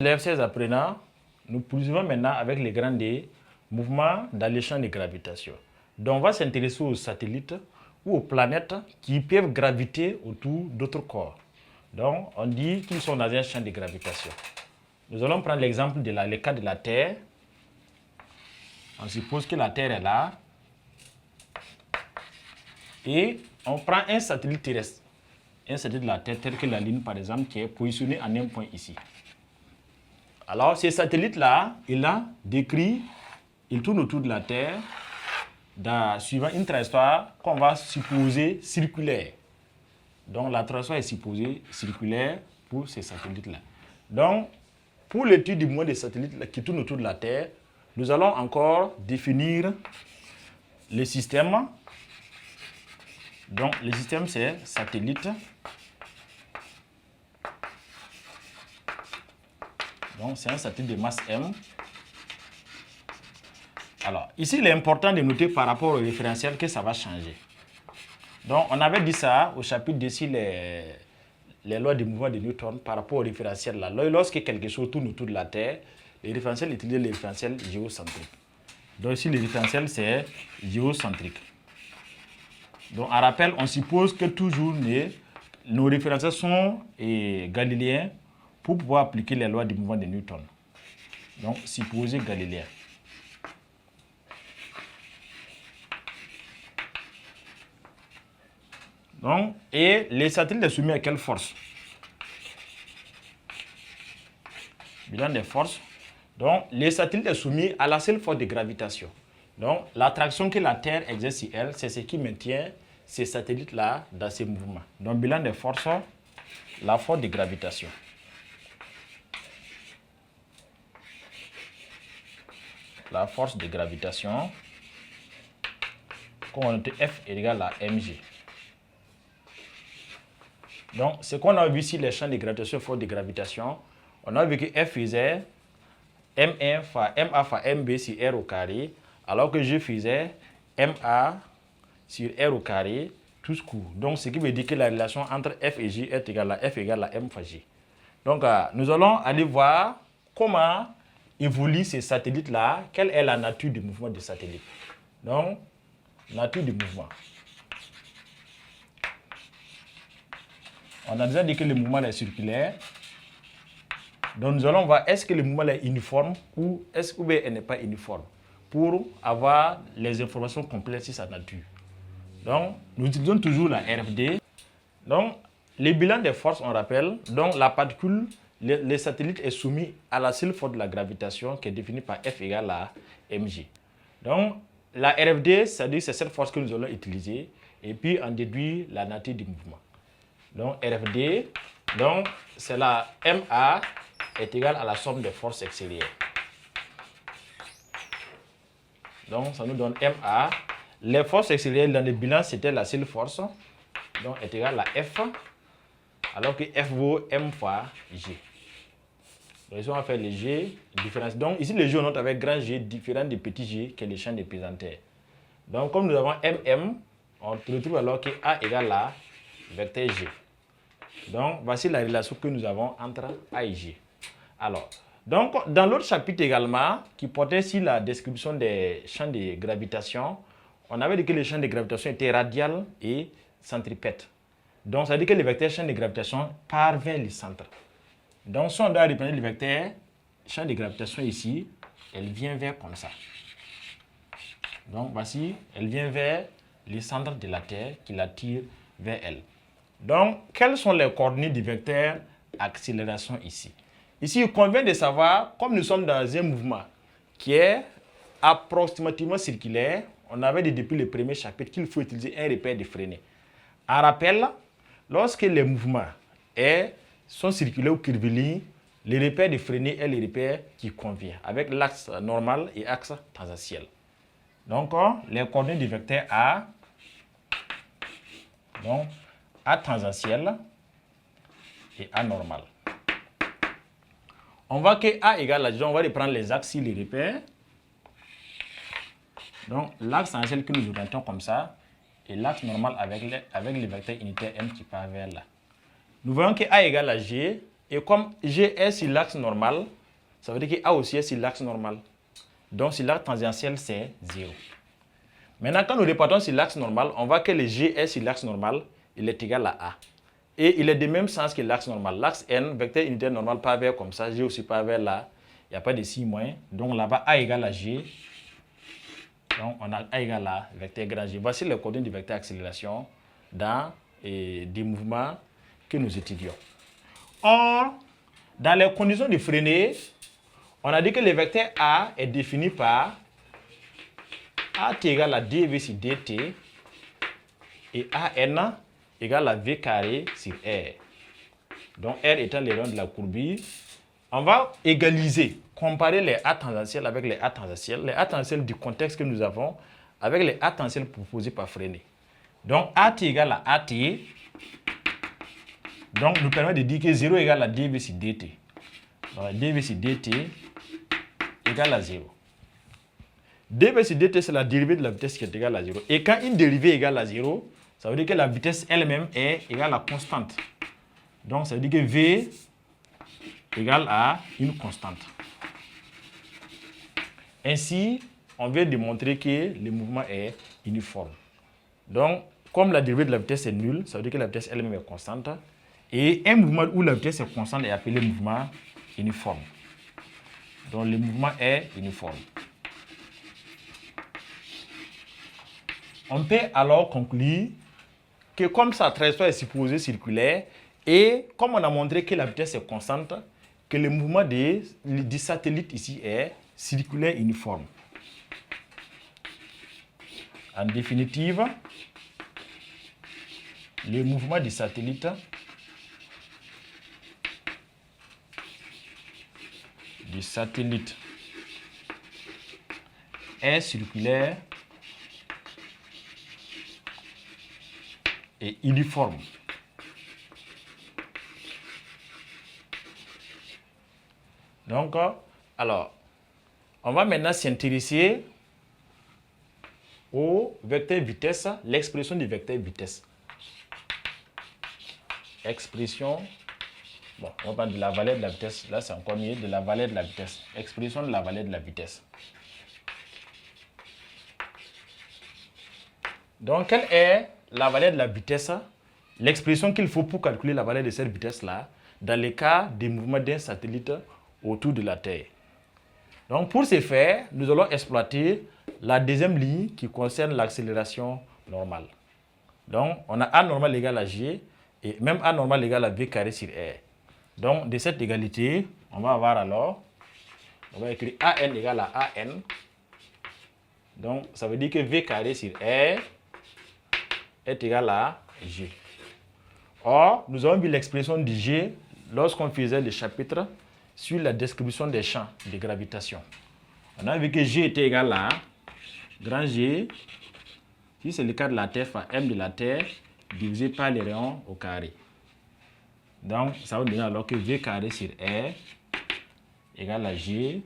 Élèves, chers apprenants, nous poursuivons maintenant avec les grands D, mouvements dans les champs de gravitation. Donc, on va s'intéresser aux satellites ou aux planètes qui peuvent graviter autour d'autres corps. Donc, on dit qu'ils sont dans un champ de gravitation. Nous allons prendre l'exemple de le cas de la Terre. On suppose que la Terre est là. Et on prend un satellite terrestre. Un satellite de la Terre, tel que la Lune, par exemple, qui est positionné en un point ici. Alors, ce satellite-là, il a décrit, il tourne autour de la Terre, suivant une trajectoire qu'on va supposer circulaire. Donc, la trajectoire est supposée circulaire pour ces satellites-là. Donc, pour l'étude du mouvement des satellites qui tournent autour de la Terre, nous allons encore définir le système. Donc, le système, c'est satellite. Donc, c'est un satellite de masse M. Alors, ici, il est important de noter par rapport au référentiel que ça va changer. Donc, on avait dit ça au chapitre d'ici les lois du mouvement de Newton par rapport au référentiel là. Lorsque quelque chose tourne autour de la Terre, le référentiel utilise le référentiel géocentrique. Donc, ici, le référentiel, c'est géocentrique. Donc, en rappel, on suppose que toujours nos référentiels sont galiléens pour pouvoir appliquer les lois du mouvement de Newton. Donc, supposé galiléen. Donc, et les satellites sont soumis à quelle force? Bilan des forces. Donc, les satellites sont soumis à la seule force de gravitation. Donc, l'attraction que la Terre exerce sur elle, c'est ce qui maintient ces satellites-là dans ces mouvements. Donc, bilan des forces, la force de gravitation. La force de gravitation, comme on note F est égal à mg. Donc, ce qu'on a vu ici, les champs de gravitation, force de gravitation, on a vu que F faisait M1 fois MA fois MB sur R au carré, alors que G faisait MA sur R au carré, tout court. Donc, ce qui veut dire que la relation entre F et G est égale à F égale à M fois G. Donc, nous allons aller voir comment évoluent ces satellites-là, quelle est la nature du mouvement des satellites. Donc, nature du mouvement. On a déjà dit que le mouvement est circulaire. Donc, nous allons voir est-ce que le mouvement est uniforme ou est-ce qu'il n'est pas uniforme pour avoir les informations complètes sur sa nature. Donc, nous utilisons toujours la RFD. Donc, les bilans des forces, on rappelle, donc la particule, le satellite est soumis à la seule force de la gravitation qui est définie par F égale à mg. Donc, la RFD, c'est cette force que nous allons utiliser et puis on déduit la nature du mouvement. Donc, RFD, donc c'est la MA est égale à la somme des forces extérieures. Donc, ça nous donne MA. Les forces extérieures dans le bilan, c'était la seule force. Donc, est égale à F, alors que F vaut M fois G. Donc, ici, on va faire le G différence. Donc, ici, le G, on note avec grand G différent de petit G, qui est le champ de pesanteur. Donc, comme nous avons MM, on retrouve alors que A égale à vecteur G. Donc, voici la relation que nous avons entre A et G. Alors, donc, dans l'autre chapitre également, qui portait sur la description des champs de gravitation, on avait dit que les champs de gravitation étaient radiales et centripètes. Donc, ça veut dire que le vecteur champ de gravitation part vers le centre. Donc, si on doit reprendre le vecteur champ de gravitation ici, elle vient vers comme ça. Donc, voici, elle vient vers le centre de la Terre qui l'attire vers elle. Donc, quelles sont les coordonnées du vecteur accélération ici? Ici, il convient de savoir, comme nous sommes dans un mouvement qui est approximativement circulaire, on avait dit depuis le premier chapitre qu'il faut utiliser un repère de freinée. En rappel, lorsque les mouvements sont circulaires ou curvilignes, le repère de freinée est le repère qui convient, avec l'axe normal et l'axe tangentiel. Donc, les coordonnées du vecteur A, donc A tangentiel et A normal. On voit que A égale à, on va reprendre les axes sur les repères. Donc, l'axe tangentiel que nous orientons comme ça, et l'axe normal avec le vecteur unitaire M qui part vers là. Nous voyons que A égale à G, Et comme G est sur l'axe normal, ça veut dire que A aussi est sur l'axe normal. Donc, sur l'axe tangentiel, c'est 0. Maintenant, quand nous repartons sur l'axe normal, on voit que le G est sur l'axe normal, il est égal à A. Et il est du même sens que l'axe normal. L'axe N, vecteur unitaire normal, pas vers comme ça, G aussi pas vers là. Il n'y a pas de signe moins. Donc là-bas, A égale à G. Donc on a A égale à vecteur grand G. Voici les coordonnées du vecteur accélération dans des mouvements que nous étudions. Or, dans les conditions de freinée, on a dit que le vecteur A est défini par AT égale à dV sur dt et AN égale à V carré sur R. Donc R étant les rangs de la courbure, on va égaliser, comparer les A tangentiels avec les A tangentiels du contexte que nous avons avec les A tangentiels proposés par freinée. Donc AT égale à AT, donc nous permet de dire que 0 égale à dV sur dt. Donc dV sur dt égale à 0. dV sur dt, c'est la dérivée de la vitesse qui est égale à 0. Et quand une dérivée est égale à 0, ça veut dire que la vitesse elle-même est égale à constante. Donc ça veut dire que V égale à une constante. Ainsi, on vient de montrer que le mouvement est uniforme. Donc, comme la dérivée de la vitesse est nulle, ça veut dire que la vitesse elle-même est constante. Et un mouvement où la vitesse est constante est appelé mouvement uniforme. Donc, le mouvement est uniforme. On peut alors conclure que comme sa trajectoire est supposée circulaire, et comme on a montré que la vitesse est constante, que le mouvement du satellite ici est circulaire uniforme. En définitive, le mouvement du satellite est circulaire et uniforme. Donc, alors, on va maintenant s'intéresser au vecteur vitesse, l'expression du vecteur vitesse. Expression, bon, on va parler de la valeur de la vitesse, là c'est encore mieux, de la valeur de la vitesse. Expression de la valeur de la vitesse. Donc, quelle est la valeur de la vitesse? L'expression qu'il faut pour calculer la valeur de cette vitesse-là, dans le cas des mouvements d'un satellite autour de la Terre. Donc, pour ce faire, nous allons exploiter la deuxième ligne qui concerne l'accélération normale. Donc, on a A normal égale à G et même A normal égale à V carré sur R. Donc, de cette égalité, on va avoir alors, on va écrire AN égale à AN. Donc, ça veut dire que V carré sur R est égal à G. Or, nous avons vu l'expression de G lorsqu'on faisait le chapitre sur la description des champs de gravitation. On a vu que G était égal à grand G, si c'est le cas de la Terre, par M de la Terre, divisé par les rayons au carré. Donc, ça va donner alors que V carré sur R égale à G,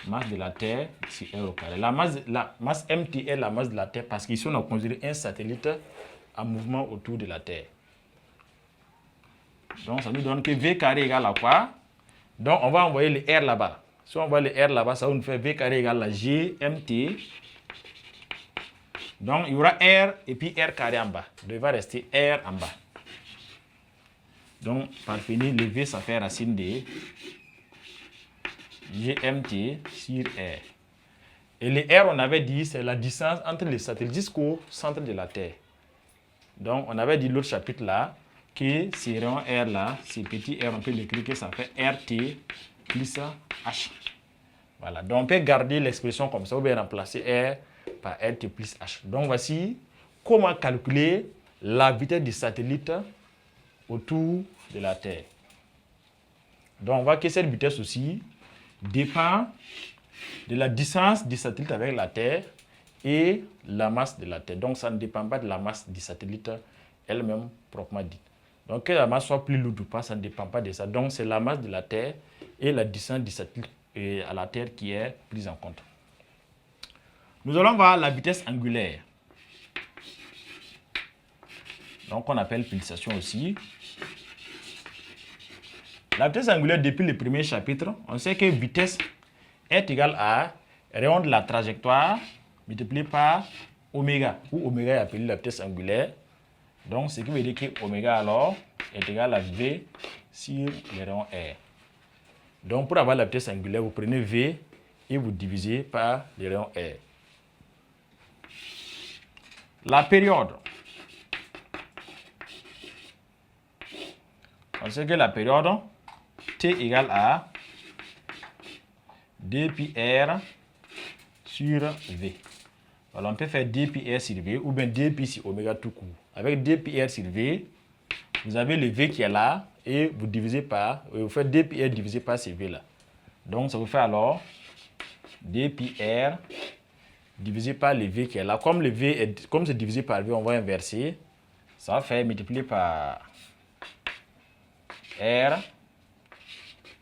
masse de la Terre sur R au carré. La masse MT est la masse de la Terre parce qu'ici, on a considéré un satellite en mouvement autour de la Terre. Donc, ça nous donne que V carré égale à quoi? Donc, on va envoyer le R là-bas. Si on envoie le R là-bas, ça va nous faire V carré égale à GMT. Donc, il y aura R et puis R carré en bas. Il va rester R en bas. Donc, par finir, le V, ça fait racine de GMT sur R. Et le R, on avait dit, c'est la distance entre les satellites jusqu'au centre de la Terre. Donc, on avait dit l'autre chapitre là, que ces rayons R là, ces petits R, on peut l'écrire que ça fait RT plus H. Voilà, donc on peut garder l'expression comme ça, ou bien remplacer R par RT plus H. Donc voici comment calculer la vitesse du satellite autour de la Terre. Donc on voit que cette vitesse aussi dépend de la distance du satellite avec la Terre et la masse de la Terre. Donc ça ne dépend pas de la masse du satellite elle-même proprement dite. Donc que la masse soit plus lourde ou pas, ça ne dépend pas de ça. Donc c'est la masse de la Terre et la distance du satellite à la Terre qui est prise en compte. Nous allons voir la vitesse angulaire. Donc on appelle pulsation aussi. La vitesse angulaire depuis le premier chapitre, on sait que vitesse est égale à rayon de la trajectoire multiplié par oméga, où oméga est appelé la vitesse angulaire. Donc, ce qui veut dire que oméga alors est égal à V sur le rayon R. Donc, pour avoir la vitesse angulaire, vous prenez V et vous divisez par le rayon R. La période. On sait que la période T égale à 2 pi R sur V. Alors, on peut faire 2 pi R sur V ou bien 2 pi sur oméga tout court. Avec 2 pi R sur V, vous avez le V qui est là et vous divisez par, vous faites 2 pi R divisé par ce V là. Donc, ça vous fait alors 2 pi R divisé par le V qui est là. Comme le V est, comme c'est divisé par V, on va inverser. Ça va faire multiplier par R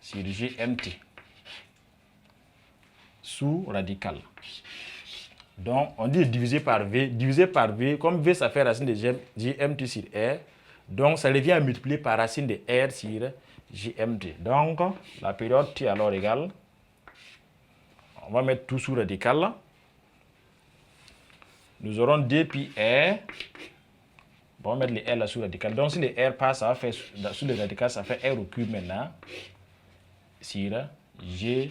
sur GMT sous radical. Donc, on dit divisé par V. Divisé par V, comme V, ça fait racine de GMT sur R. Donc, ça revient à multiplier par racine de R sur GMT. Donc, la période T alors égale, on va mettre tout sous radical. Nous aurons 2 pi R. On va mettre les R là sous radical. Donc, si les R passent, ça va faire sous le radical, ça fait R au cube maintenant sur GMT.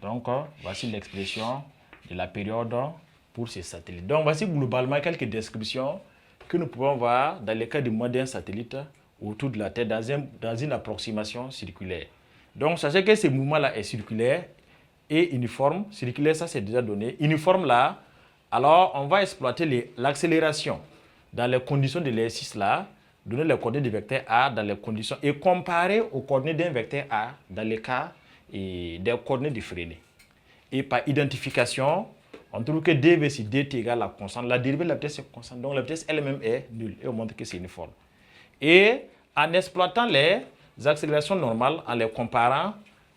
Donc, voici l'expression de la période pour ces satellites. Donc, voici globalement quelques descriptions que nous pouvons voir dans le cas de modernes satellites autour de la Terre dans une approximation circulaire. Donc, sachez que ce mouvement-là est circulaire et uniforme. Circulaire, ça c'est déjà donné. Uniforme là, alors on va exploiter l'accélération dans les conditions de l'exercice là, donner les coordonnées du vecteur A dans les conditions et comparer aux coordonnées d'un vecteur A dans le cas des coordonnées de Freinet. Et par identification, on trouve que dv sur dt égale la constante. La dérivée de la vitesse est constante, donc la vitesse elle-même est nulle. Et on montre que c'est uniforme. Et en exploitant les accélérations normales, en les comparant,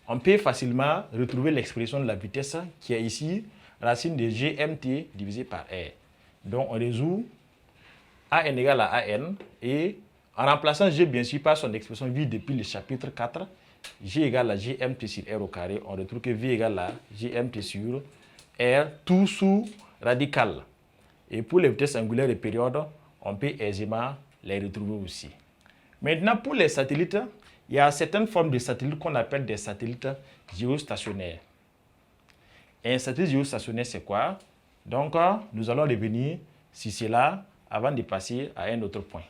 on peut facilement retrouver l'expression de la vitesse qui est ici, racine de GMT divisé par R. Donc on résout AN égale à AN et en remplaçant G bien sûr par son expression vue depuis le chapitre 4, G égale à GMT sur R au carré, on retrouve que V égale à GMT sur R, tout sous radical. Et pour les vitesses angulaires et périodes, on peut aisément les retrouver aussi. Maintenant, pour les satellites, il y a certaines formes de satellites qu'on appelle des satellites géostationnaires. Et un satellite géostationnaire, c'est quoi? Donc, nous allons revenir sur cela avant de passer à un autre point.